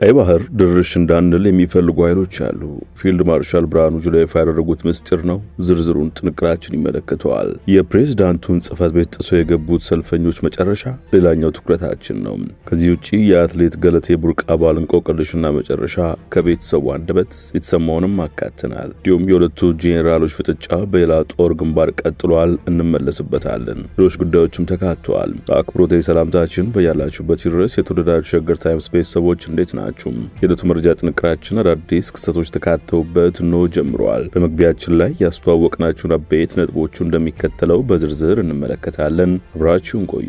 ቀይ ባህር ድርሽ እንዳንል የሚፈልጉ ኃይሎች አሉ። ፊልድ ማርሻል ብርሃኑ ጁላ ያደረጉት ምስጢር ነው። ዝርዝሩን ጥንቅራችን ይመለከተዋል። የፕሬዝዳንቱን ጽፈት ቤት ጥሶ የገቡት ሰልፈኞች መጨረሻ ሌላኛው ትኩረታችን ነው። ከዚህ ውጪ የአትሌት ገለቴ ቡርቃ ባልንቆቅልሽና መጨረሻ ከቤተሰቡ አንደበት የተሰማውንም አካተናል። እንዲሁም የሁለቱ ጄኔራሎች ፍጥጫ በሌላ ጦር ግንባር ቀጥሏል፣ እንመለስበታለን። ሌሎች ጉዳዮችም ተካተዋል። አክብሮታዊ ሰላምታችን በያላችሁበት ይድረስ። የተወደዳችሁ ሸገር ታይምስ ቤተሰቦች እንዴት ናችሁ? የዕለቱ መረጃ ጥንቅራችን አዳዲስ ክስተቶች ተካተውበት ነው ጀምሯል። በመግቢያችን ላይ ያስተዋወቅናችሁን አበይት ነጥቦቹ እንደሚከተለው በዝርዝር እንመለከታለን። አብራችሁን ቆዩ።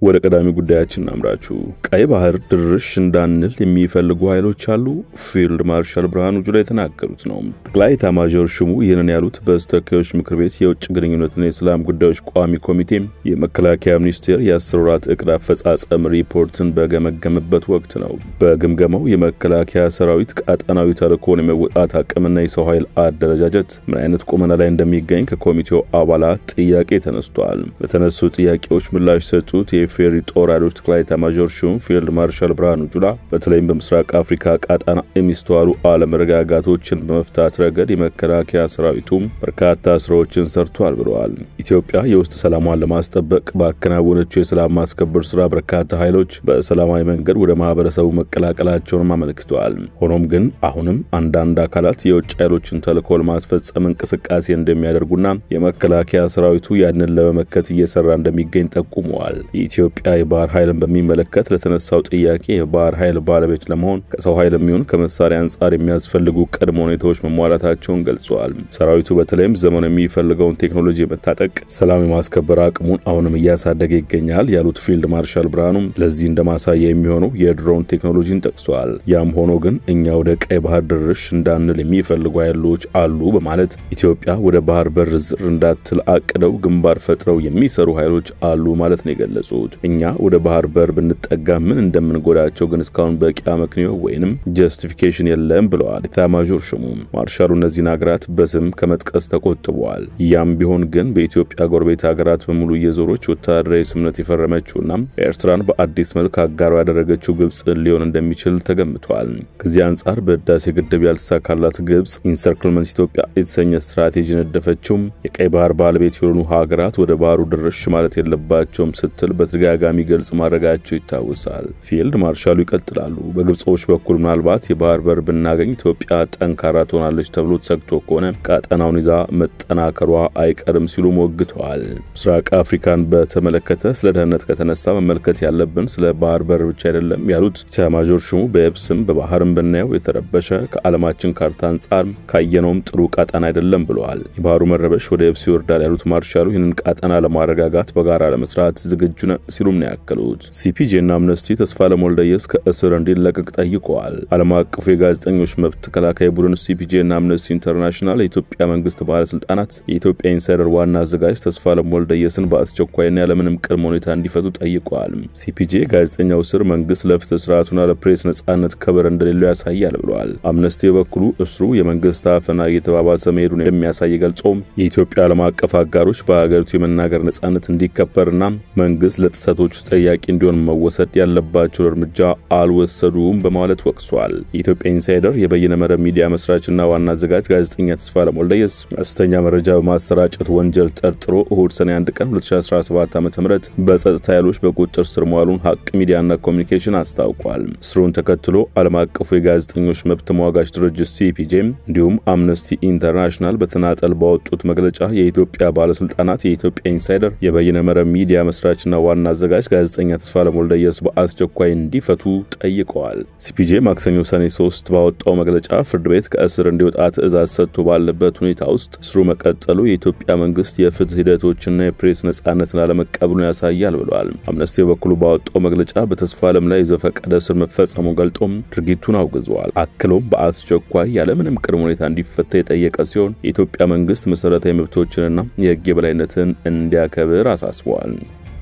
ወደ ቀዳሚ ጉዳያችን አምራችሁ ቀይ ባህር ድርሽ እንዳንል የሚፈልጉ ኃይሎች አሉ። ፊልድ ማርሻል ብርሃኑ ጁላ የተናገሩት ነው። ጠቅላይ ኤታማዦር ሹሙ ይህንን ያሉት በተወካዮች ምክር ቤት የውጭ ግንኙነትና የሰላም ጉዳዮች ቋሚ ኮሚቴ የመከላከያ ሚኒስቴር የ10 ወራት ዕቅድ አፈጻጸም ሪፖርትን በገመገመበት ወቅት ነው። በግምገማው የመከላከያ ሰራዊት ቀጠናዊ ተልዕኮን የመወጣት አቅምና የሰው ኃይል አደረጃጀት ምን አይነት ቁመና ላይ እንደሚገኝ ከኮሚቴው አባላት ጥያቄ ተነስቷል። በተነሱ ጥያቄዎች ምላሽ ሰጡት የፌሪ ጦር ኃይሎች ጠቅላይ ኤታማዦር ሹም ፊልድ ማርሻል ብርሃኑ ጁላ በተለይም በምስራቅ አፍሪካ ቀጠና የሚስተዋሉ አለመረጋጋቶችን በመፍታት ረገድ የመከላከያ ሰራዊቱ በርካታ ስራዎችን ሰርቷል ብለዋል። ኢትዮጵያ የውስጥ ሰላሟን ለማስጠበቅ ባከናወነችው የሰላም ማስከበር ስራ በርካታ ኃይሎች በሰላማዊ መንገድ ወደ ማህበረሰቡ መቀላቀላቸውን አመልክተዋል። ሆኖም ግን አሁንም አንዳንድ አካላት የውጭ ኃይሎችን ተልዕኮ ለማስፈጸም እንቅስቃሴ እንደሚያደርጉና የመከላከያ ሰራዊቱ ያንን ለመመከት እየሰራ እንደሚገኝ ጠቁመዋል። ኢትዮጵያ የባህር ኃይልን በሚመለከት ለተነሳው ጥያቄ የባህር ኃይል ባለቤት ለመሆን ከሰው ኃይል የሚሆን ከመሳሪያ አንፃር የሚያስፈልጉ ቅድመ ሁኔታዎች መሟላታቸውን ገልጸዋል። ሰራዊቱ በተለይም ዘመኑ የሚፈልገውን ቴክኖሎጂ መታጠቅ ሰላም የማስከበር አቅሙን አሁንም እያሳደገ ይገኛል ያሉት ፊልድ ማርሻል ብርሃኑ ለዚህ እንደማሳያ የሚሆነው የድሮን ቴክኖሎጂን ጠቅሰዋል። ያም ሆኖ ግን እኛ ወደ ቀይ ባህር ድርሽ እንዳንል የሚፈልጉ ኃይሎች አሉ በማለት ኢትዮጵያ ወደ ባህር በር ዝር እንዳትል አቅደው ግንባር ፈጥረው የሚሰሩ ኃይሎች አሉ ማለት ነው የገለጹት። እኛ ወደ ባህር በር ብንጠጋ ምን እንደምንጎዳቸው ግን እስካሁን በቂ አመክንዮ ወይንም ጀስቲፊኬሽን የለም ብለዋል ኤታማዦር ሹሙ። ማርሻሉ እነዚህን ሀገራት በስም ከመጥቀስ ተቆጥበዋል። ያም ቢሆን ግን በኢትዮጵያ ጎረቤት ሀገራት በሙሉ የዞሮች ወታደራዊ ስምምነት የፈረመችውና ኤርትራን በአዲስ መልክ አጋሩ ያደረገችው ግብጽ ሊሆን እንደሚችል ተገምቷል። ከዚህ አንፃር በህዳሴ ግድብ ያልተሳካላት ግብጽ ኢንሰርክልመንት ኢትዮጵያ የተሰኘ ስትራቴጂ ነደፈችው። የቀይ ባህር ባለቤት የሆኑ ሀገራት ወደ ባህሩ ድርሽ ማለት የለባቸውም ስትል በተደጋጋሚ ገልጽ ማድረጋቸው ይታወሳል። ፊልድ ማርሻሉ ይቀጥላሉ። በግብጾች በኩል ምናልባት የባህር በር ብናገኝ ኢትዮጵያ ጠንካራ ትሆናለች ተብሎ ተሰግቶ ከሆነ ቀጠናውን ይዛ መጠናከሯ አይቀርም ሲሉ ሞግተዋል። ምስራቅ አፍሪካን በተመለከተ ስለ ደህንነት ከተነሳ መመልከት ያለብን ስለ ባህር በር ብቻ አይደለም ያሉት ኤታማዦር ሹሙ በየብስም በባህርም ብናየው የተረበሸ ከዓለማችን ካርታ አንፃር ካየነውም ጥሩ ቀጠና አይደለም ብለዋል። የባህሩ መረበሽ ወደ የብስ ይወርዳል ያሉት ማርሻሉ ይህንን ቀጠና ለማረጋጋት በጋራ ለመስራት ዝግጁ ነን ሲሉም ነው ያከሉት። ሲፒጄ እና አምነስቲ ተስፋለም ወልደየስ ከእስር እንዲለቀቅ ጠይቀዋል። ዓለም አቀፉ የጋዜጠኞች መብት ተከላካይ ቡድን ሲፒጄ እና አምነስቲ ኢንተርናሽናል የኢትዮጵያ መንግስት ባለስልጣናት የኢትዮጵያ ኢንሳይደር ዋና አዘጋጅ ተስፋለም ወልደየስን በአስቸኳይና ያለምንም ቅድመ ሁኔታ እንዲፈቱ ጠይቀዋል። ሲፒጄ ጋዜጠኛው እስር መንግስት ለፍትህ ስርዓቱና ለፕሬስ ነጻነት ክብር እንደሌለው ያሳያል ብለዋል። አምነስቲ በበኩሉ እስሩ የመንግስት አፈና እየተባባሰ መሄዱን የሚያሳይ ገልጾም የኢትዮጵያ ዓለም አቀፍ አጋሮች በአገሪቱ የመናገር ነጻነት እንዲከበርና መንግስት ለጥሰቶች ተጠያቂ እንዲሆን መወሰድ ያለባቸው እርምጃ አልወሰዱም በማለት ወቅሷል። የኢትዮጵያ ኢንሳይደር የበይነ መረብ ሚዲያ መስራችና ዋና አዘጋጅ ጋዜጠኛ ተስፋለም ወልደየስ ሐሰተኛ መረጃ በማሰራጨት ወንጀል ጠርጥሮ እሁድ ሰኔ 1 ቀን 2017 ዓ.ም በጸጥታ ኃይሎች በቁጥጥር ስር መዋሉን ሀቅ ሚዲያና ኮሙኒኬሽን አስታውቋል። ስሩን ተከትሎ ዓለም አቀፉ የጋዜጠኞች መብት ተሟጋች ድርጅት ሲፒጄ እንዲሁም አምነስቲ ኢንተርናሽናል በተናጠል ባወጡት መግለጫ የኢትዮጵያ ባለስልጣናት የኢትዮጵያ ኢንሳይደር የበይነ መረብ ሚዲያ መስራችና ዋና አዘጋጅ ጋዜጠኛ ተስፋለም ወልደየስ በአስቸኳይ እንዲፈቱ ጠይቀዋል። ሲፒጄ ማክሰኞ ሰኔ 3 ባወጣው መግለጫ ፍርድ ቤት ከእስር እንዲወጣ ትዕዛዝ ሰጥቶ ባለበት ሁኔታ ውስጥ እስሩ መቀጠሉ የኢትዮጵያ መንግስት የፍትህ ሂደቶችና የፕሬስ ነጻነትን አለመቀበሉን ያሳያል ብለዋል። አምነስቲ በኩሉ ባወጣው መግለጫ በተስፋለም ላይ ዘፈቀደ እስር መፈጸሙ ገልጦም ድርጊቱን አውግዟል። አክሎም በአስቸኳይ ያለምንም ቅድመ ሁኔታ እንዲፈታ የጠየቀ ሲሆን የኢትዮጵያ መንግስት መሰረታዊ መብቶችንና የህግ የበላይነትን እንዲያከብር አሳስቧል።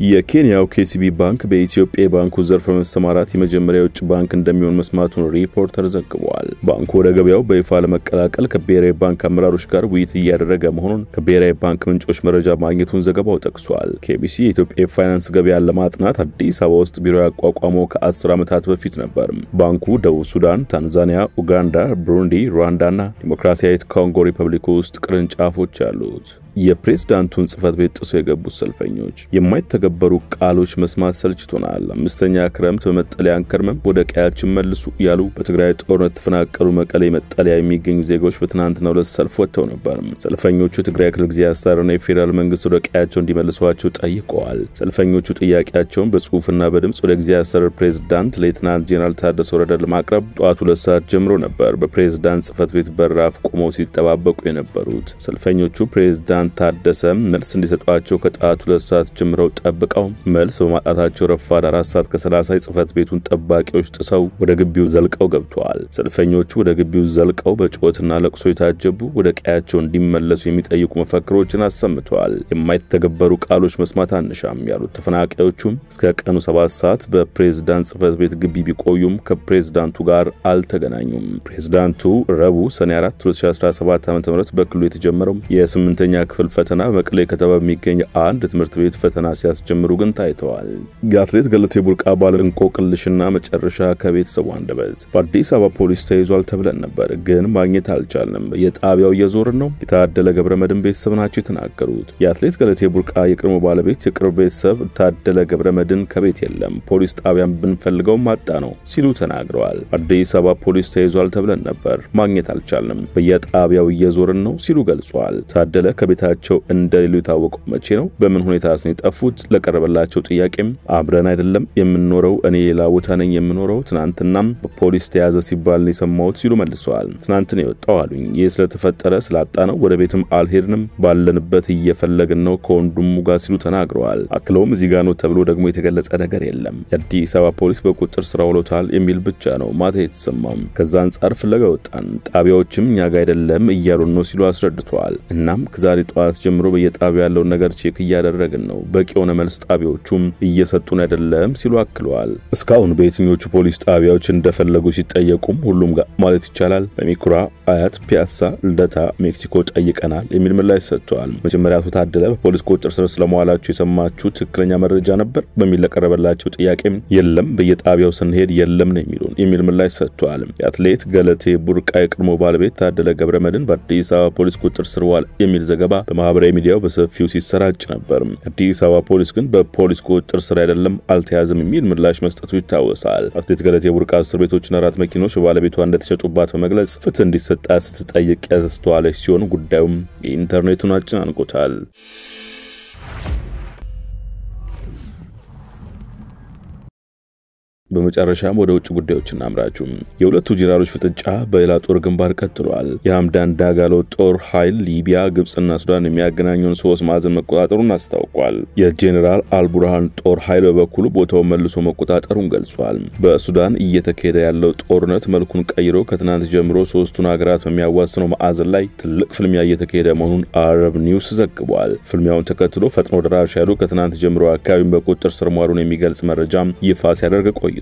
የኬንያው KCB ባንክ በኢትዮጵያ ባንኩ ዘርፍ መሰማራት የመጀመሪያው የውጭ ባንክ እንደሚሆን መስማቱን ሪፖርተር ዘግቧል። ባንኩ ወደ ገበያው በይፋ ለመቀላቀል ከብሔራዊ ባንክ አመራሮች ጋር ውይይት እያደረገ መሆኑን ከብሔራዊ ባንክ ምንጮች መረጃ ማግኘቱን ዘገባው ጠቅሷል። KBC የኢትዮጵያ ፋይናንስ ገበያን ለማጥናት አዲስ አበባ ውስጥ ቢሮ ያቋቋመው ከ10 ዓመታት በፊት ነበር። ባንኩ ደቡብ ሱዳን፣ ታንዛኒያ፣ ኡጋንዳ፣ ብሩንዲ፣ ሩዋንዳና ዲሞክራሲያዊት ኮንጎ ሪፐብሊክ ውስጥ ቅርንጫፎች አሉት። የፕሬዝዳንቱን ጽፈት ቤት ጥሰው የገቡት ሰልፈኞች የማይተገበሩ ቃሎች መስማት ሰልችቶናል፣ አምስተኛ ክረምት በመጠለያ አንከርመም፣ ወደ ቀያችን መልሱ ያሉ በትግራይ ጦርነት ተፈናቀሉ መቀሌ መጠለያ የሚገኙ ዜጎች በትናንትናው ዕለት ሰልፍ ወጥተው ነበር። ሰልፈኞቹ ትግራይ ክልል ጊዜያዊ አስተዳደርና የፌደራል መንግስት ወደ ቀያቸው እንዲመልሷቸው ጠይቀዋል። ሰልፈኞቹ ጥያቄያቸውን በጽሁፍና በድምጽ ወደ ጊዜያዊ አስተዳደር ፕሬዝዳንት ሌተናንት ጄኔራል ታደሰ ወረደ ለማቅረብ ጠዋት 2 ሰዓት ጀምሮ ነበር በፕሬዝዳንት ጽፈት ቤት በራፍ ቆመው ሲጠባበቁ የነበሩት። ሰልፈኞቹ ፕሬዝዳንት ታደሰ መልስ እንዲሰጧቸው ከጠዋት 2 ሰዓት ጀምረው ጠብቀው መልስ በማጣታቸው ረፋድ 4 ሰዓት ከ30 ጽፈት ቤቱን ጠባቂዎች ጥሰው ወደ ግቢው ዘልቀው ገብተዋል። ሰልፈኞቹ ወደ ግቢው ዘልቀው በጩኸትና ለቅሶ የታጀቡ ወደ ቀያቸው እንዲመለሱ የሚጠይቁ መፈክሮችን አሰምተዋል። የማይተገበሩ ቃሎች መስማት አንሻም ያሉት ተፈናቃዮቹም እስከ ቀኑ 7 ሰዓት በፕሬዝዳንት ጽፈት ቤት ግቢ ቢቆዩም ከፕሬዝዳንቱ ጋር አልተገናኙም። ፕሬዝዳንቱ ረቡዕ ሰኔ 4 2017 ዓ.ም በክልሉ የተጀመረው የ8ኛ ክፍል ፈተና በመቀሌ ከተማ በሚገኝ አንድ ትምህርት ቤት ፈተና ሲያስጀምሩ ግን ታይተዋል። የአትሌት ገለቴ ቡርቃ ባለ እንቆቅልሽና መጨረሻ ከቤተሰቡ አንደበት በአዲስ አበባ ፖሊስ ተይዟል ተብለን ነበር፣ ግን ማግኘት አልቻልንም። የጣቢያው እየዞርን ነው። የታደለ ገብረመድን ቤተሰብ ናቸው የተናገሩት። የአትሌት ገለቴ ቡርቃ የቅርብ ባለቤት የቅርብ ቤተሰብ ታደለ ገብረመድን ከቤት የለም፣ ፖሊስ ጣቢያን ብንፈልገው ማጣ ነው ሲሉ ተናግረዋል። አዲስ አበባ ፖሊስ ተይዟል ተብለን ነበር፣ ማግኘት አልቻልንም። በየጣቢያው እየዞርን ነው ሲሉ ገልጿል። ታደለ ከቤታቸው እንደሌሉ የታወቀው መቼ ነው? በምን ሁኔታስ ነው የጠፉት? ለቀረበላቸው ጥያቄም አብረን አይደለም የምንኖረው፣ እኔ ሌላ ቦታ ነኝ የምኖረው፣ ትናንትናም በፖሊስ ተያዘ ሲባል ነው የሰማሁት ሲሉ መልሰዋል። ትናንት ነው የወጣው አሉኝ። ይህ ስለተፈጠረ ስላጣ ነው፣ ወደ ቤትም አልሄድንም፣ ባለንበት እየፈለግን ነው ከወንድሙ ጋር ሲሉ ተናግረዋል። አክለውም እዚህ ጋር ነው ተብሎ ደግሞ የተገለጸ ነገር የለም፣ የአዲስ አበባ ፖሊስ በቁጥጥር ስር አውሎታል የሚል ብቻ ነው ማታ የተሰማው። ከዛ አንጻር ፍለጋ ወጣን፣ ጣቢያዎችም እኛ ጋር አይደለም እያሉን ነው ሲሉ አስረድተዋል። እናም ከዛሬ ጧት ጀምሮ በየጣቢያው ያለው ነገር ቼክ እያደረግን ነው፣ በቂ የሆነ መልስ ጣቢያዎቹም እየሰጡን አይደለም ሲሉ አክለዋል። እስካሁን በየትኞቹ ፖሊስ ጣቢያዎች እንደፈለጉ ሲጠየቁም ሁሉም ጋር ማለት ይቻላል በሚኩራ፣ አያት፣ ፒያሳ፣ ልደታ፣ ሜክሲኮ ጠይቀናል የሚል ምላሽ ሰጥተዋል። መጀመሪያ አቶ ታደለ በፖሊስ ቁጥጥር ስር ስለመዋላቸው የሰማችሁ ትክክለኛ መረጃ ነበር በሚል ለቀረበላቸው ጥያቄም የለም በየጣቢያው ስንሄድ የለም ነው የሚል ምላሽ ሰጥተዋል። የአትሌት ገለቴ ቡርቃ የቅድሞ ባለቤት ታደለ ገብረመድን በአዲስ አበባ ፖሊስ ቁጥጥር ስር ዋለ የሚል ዘገባ በማህበራዊ ሚዲያው በሰፊው ሲሰራጭ ነበር። አዲስ አበባ ፖሊስ ግን በፖሊስ ቁጥጥር ስር አይደለም አልተያዘም የሚል ምላሽ መስጠቱ ይታወሳል። አትሌት ገለቴ ቡርቃ 10 ቤቶችና 4 መኪኖች በባለቤቷ እንደተሸጡባት በመግለጽ ፍትህ እንዲሰጣ ስትጠይቅ ያስተዋለች ሲሆን ጉዳዩም የኢንተርኔቱን አጨናንቆታል። በመጨረሻም ወደ ውጭ ጉዳዮች እናምራችሁ። የሁለቱ ጄኔራሎች ፍጥጫ በሌላ ጦር ግንባር ቀጥሏል። የሐምዳን ዳጋሎ ጦር ኃይል ሊቢያ፣ ግብጽና ሱዳን የሚያገናኙን 3 ማዕዘን መቆጣጠሩን አስታውቋል። የጄኔራል አልቡርሃን ጦር ኃይል በበኩሉ ቦታውን መልሶ መቆጣጠሩን ገልጿል። በሱዳን እየተካሄደ ያለው ጦርነት መልኩን ቀይሮ ከትናንት ጀምሮ 3ቱን ሀገራት በሚያዋስነው ማዕዘን ላይ ትልቅ ፍልሚያ እየተካሄደ መሆኑን አረብ ኒውስ ዘግቧል። ፍልሚያውን ተከትሎ ፈጥኖ ደራሽ ኃይሉ ከትናንት ጀምሮ አካባቢውን በቁጥጥር ስር መዋሉን የሚገልጽ መረጃም ይፋ ሲያደርግ ቆይቷል።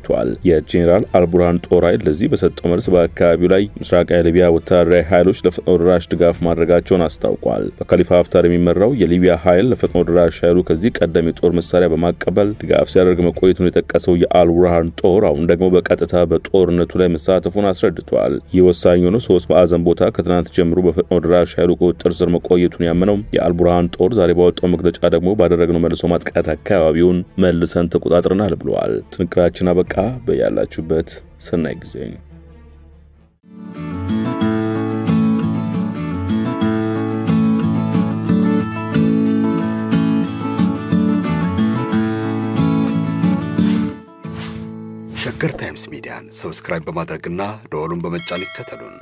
የጄኔራል አልቡርሃን ጦር ኃይል ለዚህ በሰጠው መልስ በአካባቢው ላይ ምስራቃዊ ሊቢያ ወታደራዊ ኃይሎች ለፈጥኖ ደራሽ ድጋፍ ማድረጋቸውን አስታውቋል። በካሊፋ ሀፍታር የሚመራው የሊቢያ ኃይል ለፈጥኖ ደራሽ ኃይሉ ከዚህ ቀደም የጦር መሳሪያ በማቀበል ድጋፍ ሲያደርግ መቆየቱን የጠቀሰው የአልቡርሃን ጦር አሁን ደግሞ በቀጥታ በጦርነቱ ላይ መሳተፉን አስረድቷል። ይህ ወሳኝ ሆኖ 3 ማዕዘን ቦታ ከትናንት ጀምሮ በፈጥኖ ደራሽ ኃይሉ ቁጥጥር ስር መቆየቱን ያመነው የአልቡርሃን ጦር ዛሬ ባወጣው መግለጫ ደግሞ ባደረግነው መልሶ ማጥቃት አካባቢውን መልሰን ተቆጣጥረናል ብለዋል። ጥንቅራችን አበቃ። በያላችሁበት ሰናይ ጊዜ። ሸገር ታይምስ ሚዲያን ሰብስክራይብ በማድረግና ደወሉን በመጫን ይከተሉን።